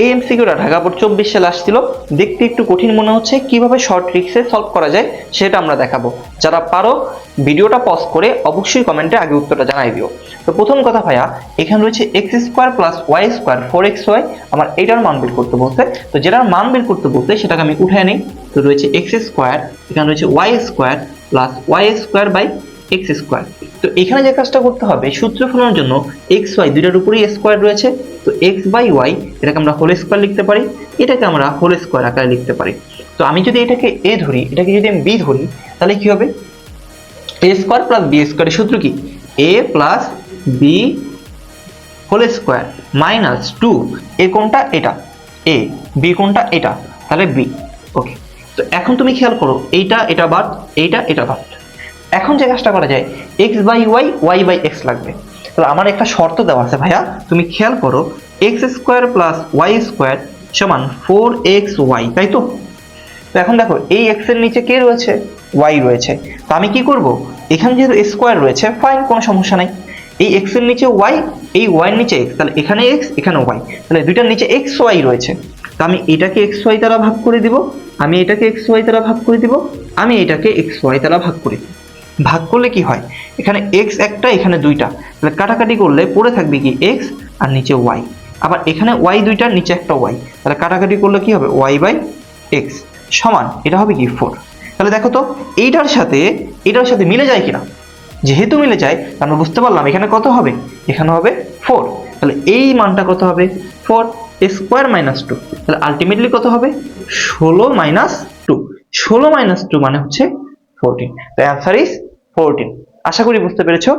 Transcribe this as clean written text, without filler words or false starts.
এই এমসিকিউটা ঢাকা বোর্ড 24 সালে আসছিল। দেখতে একটু কঠিন মনে হচ্ছে, কিভাবে শর্ট ট্রিক্সে সলভ করা যায় সেটা আমরা দেখাবো। যারা পারো ভিডিওটা পজ করে অবশ্যই কমেন্টে আগে উত্তরটা জানাই দিও। তো প্রথম কথা ভাইয়া, এখানে রয়েছে x square plus y square 4xy, আমার এটার মান বের করতে বলছে। তো যেটার মান বের করতে বলছে সেটাকে আমি উঠায় নিই। তো রয়েছে এক্স স্কোয়ার, এখানে রয়েছে y square plus y square by x square. তো এখানে যে কাজটা করতে হবে, সূত্র ফলানোর জন্য এক্স ওয়াই দুইটার উপরেই স্কোয়ার রয়েছে। তো এক্স বাই ওয়াই এটাকে আমরা হোল স্কোয়ার লিখতে পারি, এটাকে আমরা হোল স্কোয়ার আকারে লিখতে পারি। তো আমি যদি এটাকে এ ধরি, এটাকে যদি আমি বি ধরি, তাহলে কি হবে? এ স্কোয়ার প্লাস বি স্কোয়ারের সূত্র কি? A plus B whole square minus 2, A কোনটা? এটা এ, বি কোনটা? এটা, তাহলে বি। ওকে, তো এখন তুমি খেয়াল করো, এইটা এটা বাদ, এইটা এটা বাদ। এখন যে কাজটা করা যায়, x by y, y by x লাগবে। তাহলে আমার একটা শর্ত দেওয়া আছে ভাইয়া, তুমি খেয়াল করো, x square plus y square সমান 4xy, তাই তো? তো এখন দেখো, এই এক্স এর নিচে কে রয়েছে? ওয়াই রয়েছে। তো আমি কি করব, এখানে যেহেতু স্কোয়ার রয়েছে, ফাইন, কোনো সমস্যা নাই। এই এক্স এর নিচে ওয়াই, এই ওয়াই এর নিচে এক্স, তাহলে এখানে এক্স এখানে ওয়াই, তাহলে দুইটার নিচে এক্স ওয়াই রয়েছে। তো আমি এটাকে এক্স ওয়াই দ্বারা ভাগ করে দিব, আমি এটাকে এক্স ওয়াই দ্বারা ভাগ করে দিব, আমি এটাকে এক্স ওয়াই দ্বারা ভাগ করে দিব। ভাগ করলে কি হয়, এখানে এক্স একটা, এখানে দুইটা, তাহলে কাটাকাটি করলে পড়ে থাকবে কি এক্স আর নিচে ওয়াই। আবার এখানে ওয়াই দুইটা, নিচে একটা ওয়াই, তাহলে কাটাকাটি করলে কি হবে? ওয়াই বাই এক্স সমান, এটা হবে কি 4। তাহলে দেখো তো এইটার সাথে মিলে যায় কিনা। যেহেতু মিলে যায়, আমরা বুঝতে পারলাম এখানে কত হবে, এখানে হবে 4। তাহলে এই মানটা কত হবে? 4 স্কোয়ার মাইনাস 2। তাহলে আলটিমেটলি কত হবে? 16 মাইনাস 2। 16 মাইনাস 2 মানে হচ্ছে 14। তো অ্যান্সার ইজ 14। আশা করি বুঝতে পেরেছো।